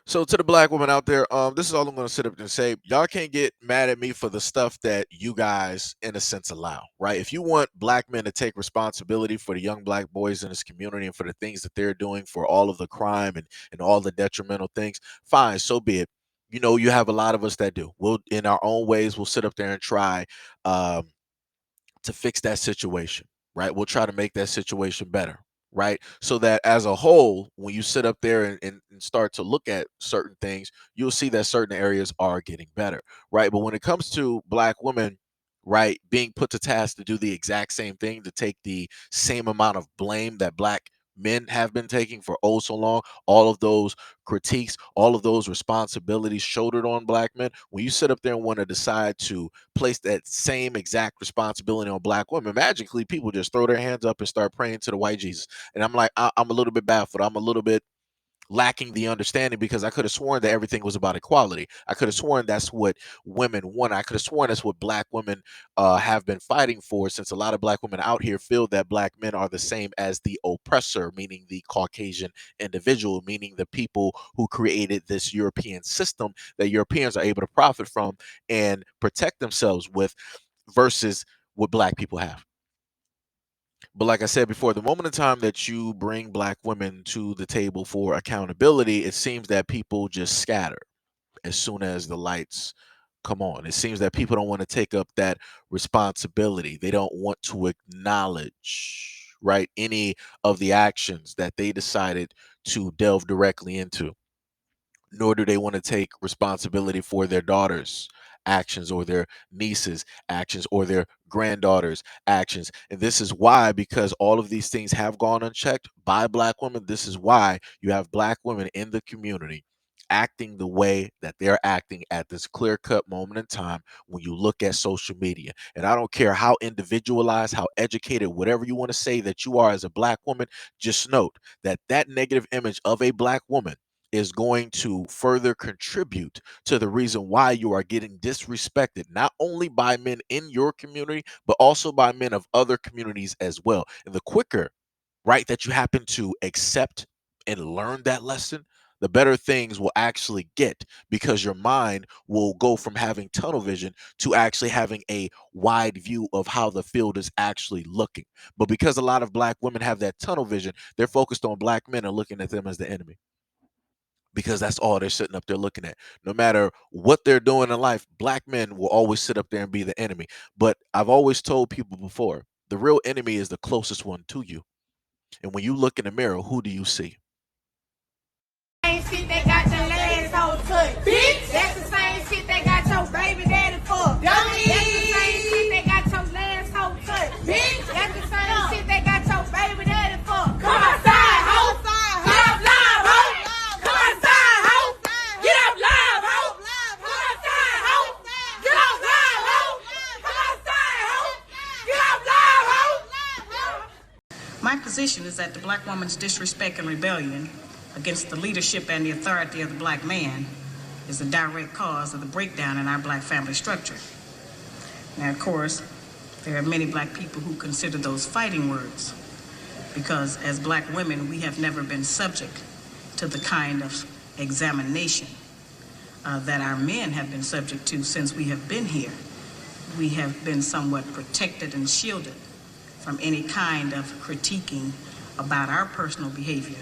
So to the black woman out there, this is all I'm gonna sit up and say. Y'all can't get mad at me for the stuff that you guys, in a sense, allow, right? If you want black men to take responsibility for the young black boys in this community and for the things that they're doing, for all of the crime and all the detrimental things, fine, so be it. You know, you have a lot of us that do. We'll, in our own ways, we'll sit up there and try. Um, to fix that situation, right? We'll try to make that situation better, right? So that as a whole, when you sit up there and start to look at certain things, you'll see that certain areas are getting better, right? But when it comes to black women, right, being put to task to do the exact same thing, to take the same amount of blame that black men have been taking for oh so long, all of those critiques, all of those responsibilities shouldered on black men, when you sit up there and want to decide to place that same exact responsibility on black women, magically people just throw their hands up and start praying to the white Jesus. And I'm like, I'm a little bit baffled. I'm a little bit lacking the understanding because I could have sworn that everything was about equality. I could have sworn that's what women want. I could have sworn that's what black women have been fighting for, since a lot of black women out here feel that black men are the same as the oppressor, meaning the Caucasian individual, meaning the people who created this European system that Europeans are able to profit from and protect themselves with, versus what black people have. But like I said before, the moment in time that you bring black women to the table for accountability, it seems that people just scatter as soon as the lights come on. It seems that people don't want to take up that responsibility. They don't want to acknowledge, right, any of the actions that they decided to delve directly into, nor do they want to take responsibility for their daughters' actions or their nieces' actions or their granddaughters' actions. And this is why, because all of these things have gone unchecked by black women, this is why you have black women in the community acting the way that they're acting at this clear cut moment in time when you look at social media. And I don't care how individualized, how educated, whatever you want to say that you are as a black woman, just note that that negative image of a black woman is going to further contribute to the reason why you are getting disrespected, not only by men in your community, but also by men of other communities as well. And the quicker, right, that you happen to accept and learn that lesson, the better things will actually get, because your mind will go from having tunnel vision to actually having a wide view of how the field is actually looking. But because a lot of black women have that tunnel vision, they're focused on black men and looking at them as the enemy, because that's all they're sitting up there looking at. No matter what they're doing in life, black men will always sit up there and be the enemy. But I've always told people before, the real enemy is the closest one to you. And when you look in the mirror, who do you see? Same shit they got your last hoe touch. Bitch, that's the same shit they got your baby daddy for. Dummy. That's the same shit they got your last hoe touch. Bitch, that's the same shit they got your baby daddy for. Come outside, hoe. Get up live, hoe. Come outside, hoe. Get up live, hoe. Come outside, hoe. Get up live, hoe. Come outside, hoe. Get up live, hoe. My position is that the black woman's disrespect and rebellion against the leadership and the authority of the black man is a direct cause of the breakdown in our black family structure. Now, of course, there are many black people who consider those fighting words, because as black women, we have never been subject to the kind of examination that our men have been subject to since we have been here. We have been somewhat protected and shielded from any kind of critiquing about our personal behavior,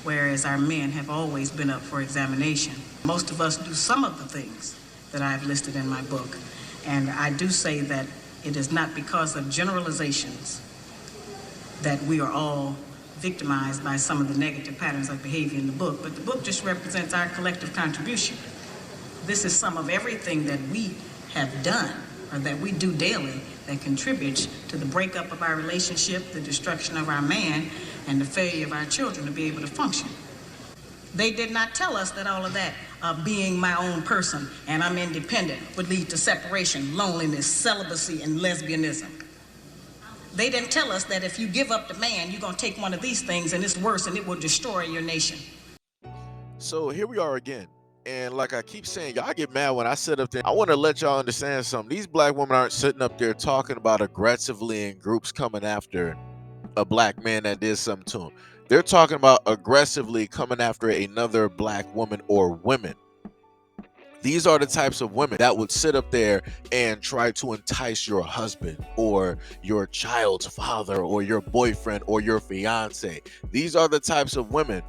whereas our men have always been up for examination. Most of us do some of the things that I've listed in my book, and I do say that it is not because of generalizations that we are all victimized by some of the negative patterns of behavior in the book, but the book just represents our collective contribution. This is some of everything that we have done, or that we do daily, that contributes to the breakup of our relationship, the destruction of our man, and the failure of our children to be able to function. They did not tell us that all of that, being my own person and I'm independent, would lead to separation, loneliness, celibacy, and lesbianism. They didn't tell us that if you give up the man, you're going to take one of these things and it's worse and it will destroy your nation. So here we are again. And like I keep saying, y'all get mad when I sit up there. I want to let y'all understand something. These black women aren't sitting up there talking about aggressively in groups coming after a black man that did something to him. They're talking about aggressively coming after another black woman or women. These are the types of women that would sit up there and try to entice your husband or your child's father or your boyfriend or your fiance. These are the types of women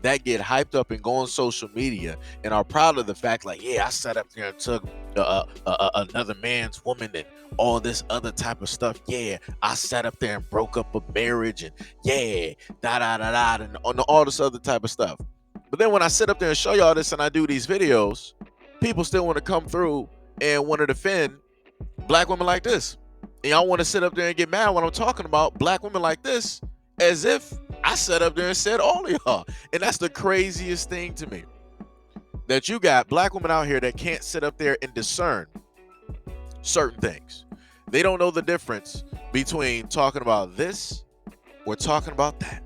that get hyped up and go on social media and are proud of the fact, like, yeah, I sat up there and took another man's woman and all this other type of stuff. Yeah, I sat up there and broke up a marriage and yeah, da da da da, and all this other type of stuff. But then when I sit up there and show y'all this and I do these videos, people still want to come through and want to defend black women like this. And y'all want to sit up there and get mad when I'm talking about black women like this as if I sat up there and said all of y'all. And that's the craziest thing to me. That you got black women out here that can't sit up there and discern certain things. They don't know the difference between talking about this or talking about that.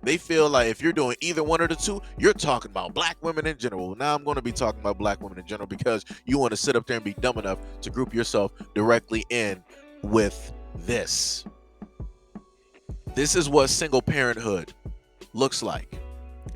They feel like if you're doing either one of the two, you're talking about black women in general. Now I'm going to be talking about black women in general because you want to sit up there and be dumb enough to group yourself directly in with this. This is what single parenthood looks like.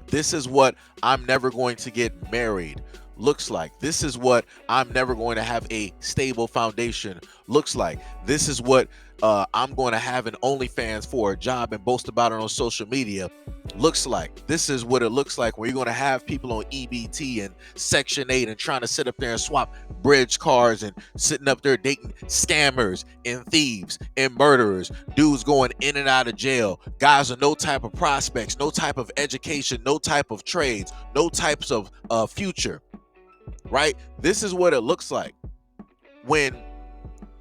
This is what I'm never going to get married looks like. This is what I'm never going to have a stable foundation looks like. This is what I'm going to have an OnlyFans for a job and boast about it on social media looks like. This is what it looks like when you're going to have people on EBT and Section 8 and trying to sit up there and swap bridge cards and sitting up there dating scammers and thieves and murderers, dudes going in and out of jail, guys with no type of prospects, no type of education, no type of trades, no types of future, right? This is what it looks like when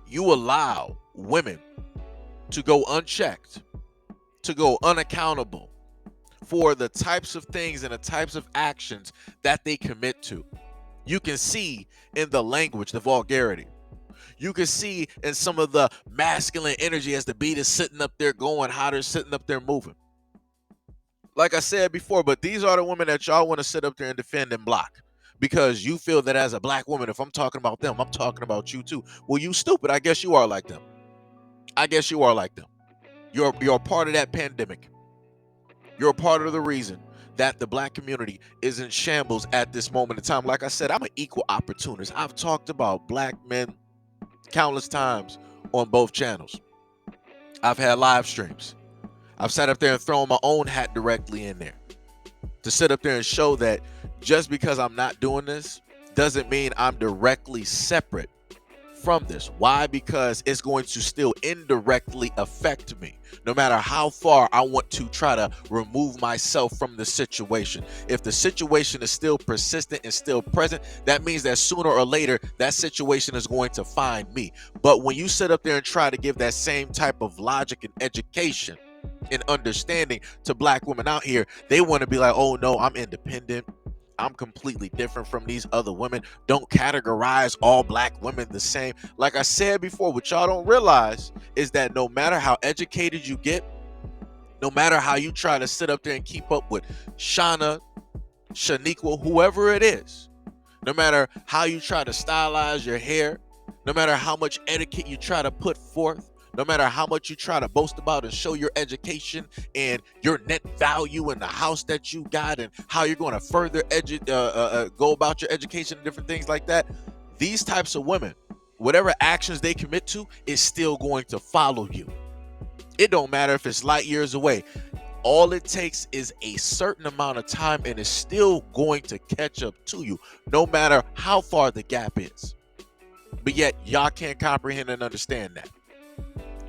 you allow women to go unchecked, to go unaccountable for the types of things and the types of actions that they commit to. You can see in the language, the vulgarity. You can see in some of the masculine energy as the beat is sitting up there going, how they're sitting up there moving. Like I said before, but these are the women that y'all want to sit up there and defend and block. Because you feel that as a black woman, if I'm talking about them, I'm talking about you too. Well, you stupid. I guess you are like them. I guess you are like them. You're a part of that pandemic. You're a part of the reason that the black community is in shambles at this moment in time. Like I said, I'm an equal opportunist. I've talked about black men countless times on both channels. I've had live streams. I've sat up there and thrown my own hat directly in there to sit up there and show that just because I'm not doing this doesn't mean I'm directly separate from this. Why? Because it's going to still indirectly affect me. No matter how far I want to try to remove myself from the situation. If the situation is still persistent and still present, that means that sooner or later that situation is going to find me. But when you sit up there and try to give that same type of logic and education and understanding to black women out here, they want to be like, oh no, I'm independent. I'm completely different from these other women. Don't categorize all black women the same. Like I said before, what y'all don't realize is that no matter how educated you get, no matter how you try to sit up there and keep up with Shauna, Shaniqua, whoever it is, no matter how you try to stylize your hair, no matter how much etiquette you try to put forth, no matter how much you try to boast about and show your education and your net value and the house that you got and how you're going to further go about your education and different things like that, these types of women, whatever actions they commit to is still going to follow you. It don't matter if it's light years away. All it takes is a certain amount of time and it's still going to catch up to you, no matter how far the gap is. But yet y'all can't comprehend and understand that.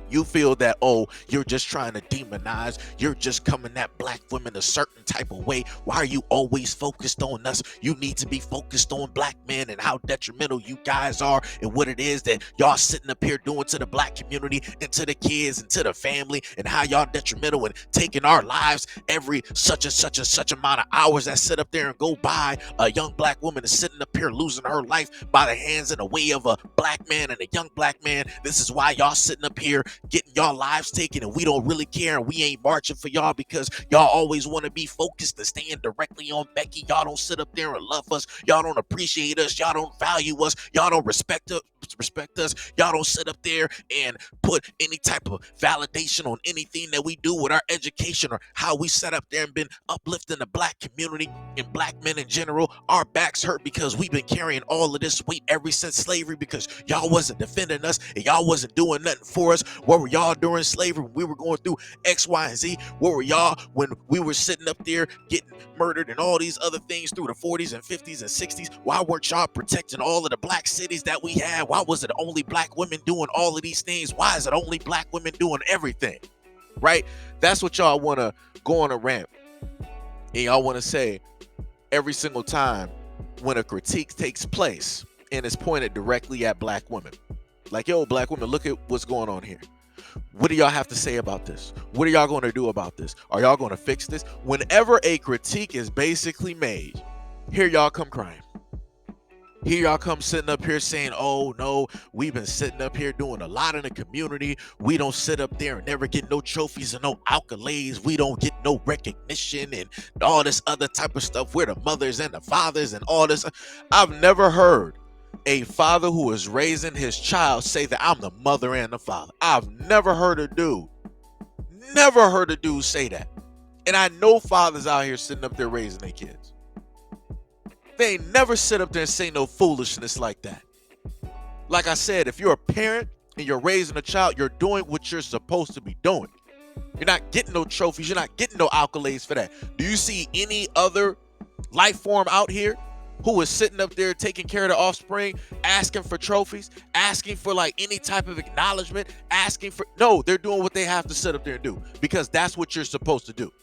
You feel that, oh, you're just trying to demonize, you're just coming at black women a certain type of way. Why are you always focused on us? You need to be focused on black men and how detrimental you guys are and what it is that y'all sitting up here doing to the black community and to the kids and to the family and how y'all detrimental and taking our lives every such and such and such amount of hours that sit up there and go by. A young black woman is sitting up here losing her life by the hands and the way of a black man and a young black man. This is why y'all sitting up here getting y'all lives taken, and we don't really care, and we ain't marching for y'all because y'all always want to be focused and staying directly on Becky. Y'all don't sit up there and love us. Y'all don't appreciate us. Y'all don't value us. Y'all don't respect us. Y'all don't sit up there and put any type of validation on anything that we do with our education or how we sat up there and been uplifting the black community and black men in general. Our backs hurt because we've been carrying all of this weight ever since slavery because y'all wasn't defending us and y'all wasn't doing nothing for us. What were y'all during slavery when we were going through X, Y, and Z? What were y'all when we were sitting up there getting murdered and all these other things through the 40s and 50s and 60s? Why weren't y'all protecting all of the black cities that we had? Why was it only black women doing all of these things? Why is it only black women doing everything? Right? That's what y'all want to go on a rant. And y'all want to say every single time when a critique takes place and it's pointed directly at black women. Like, yo, black women, look at what's going on here. What do y'all have to say about this? What are y'all going to do about this? Are y'all going to fix this? Whenever a critique is basically made, here y'all come crying. Here y'all come sitting up here saying, oh no, we've been sitting up here doing a lot in the community. We don't sit up there and never get no trophies and no accolades. We don't get no recognition and all this other type of stuff. We're the mothers and the fathers and all this. I've never heard a father who is raising his child say that I'm the mother and the father. I've never heard a dude say that. And I know fathers out here sitting up there raising their kids. They ain't never sit up there and say no foolishness like that. Like I said, if you're a parent and you're raising a child, you're doing what you're supposed to be doing. You're not getting no trophies. You're not getting no accolades for that. Do you see any other life form out here who is sitting up there taking care of the offspring, asking for trophies, asking for like any type of acknowledgement, asking for... No, they're doing what they have to sit up there and do because that's what you're supposed to do.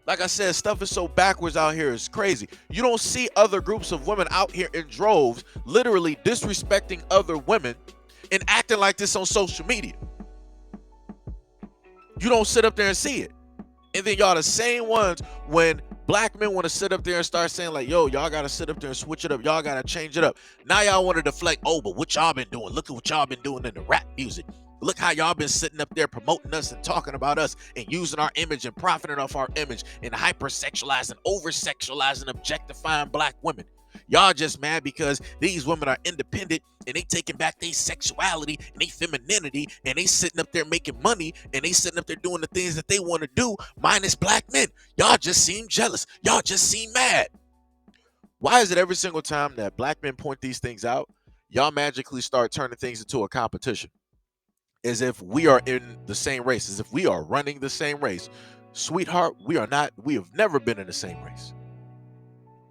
Like I said, stuff is so backwards out here. It's crazy. You don't see other groups of women out here in droves literally disrespecting other women and acting like this on social media. You don't sit up there and see it. And then y'all the same ones when black men want to sit up there and start saying like, yo, y'all got to sit up there and switch it up. Y'all got to change it up. Now y'all want to deflect, oh, but what y'all been doing? Look at what y'all been doing in the rap music. Look how y'all been sitting up there promoting us and talking about us and using our image and profiting off our image and hypersexualizing, over-sexualizing, objectifying black women. Y'all just mad because these women are independent and they taking back their sexuality and their femininity and they sitting up there making money and they sitting up there doing the things that they want to do minus black men. Y'all just seem jealous. Y'all just seem mad. Why is it every single time that black men point these things out, y'all magically start turning things into a competition? As if we are in the same race, as if we are running the same race. Sweetheart, we are not. We have never been in the same race.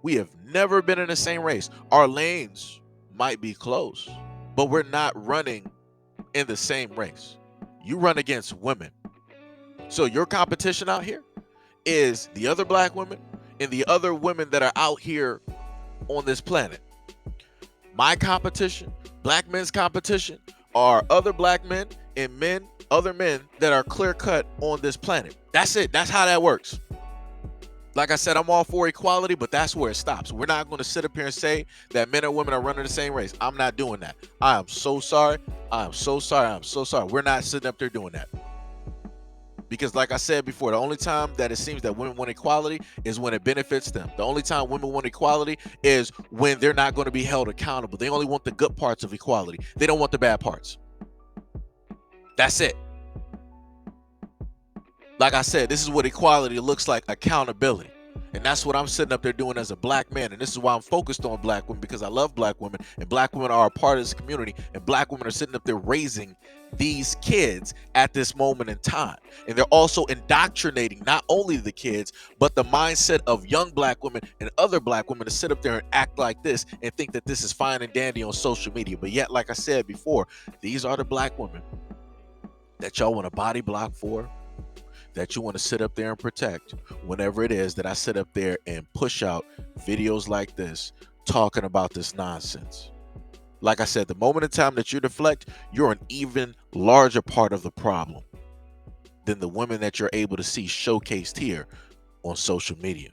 We have never been in the same race. Our lanes might be close, but we're not running in the same race. You run against women. So your competition out here is the other black women and the other women that are out here on this planet. My competition, black men's competition, are other black men and men, other men that are clear cut on this planet. That's it. That's how that works. Like I said, I'm all for equality, but that's where it stops. We're not going to sit up here and say that men and women are running the same race. I'm not doing that. I am so sorry. I am so sorry. I'm so sorry. We're not sitting up there doing that. Because like I said before, the only time that it seems that women want equality is when it benefits them. The only time women want equality is when they're not going to be held accountable. They only want the good parts of equality. They don't want the bad parts. That's it. Like I said, this is what equality looks like, accountability. And that's what I'm sitting up there doing as a black man. And this is why I'm focused on black women, because I love black women. And black women are a part of this community. And black women are sitting up there raising these kids at this moment in time. And they're also indoctrinating not only the kids, but the mindset of young black women and other black women to sit up there and act like this and think that this is fine and dandy on social media. But yet, like I said before, these are the black women that y'all want to body block for, that you want to sit up there and protect whenever it is that I sit up there and push out videos like this talking about this nonsense. Like I said, the moment in time that you deflect, you're an even larger part of the problem than the women that you're able to see showcased here on social media.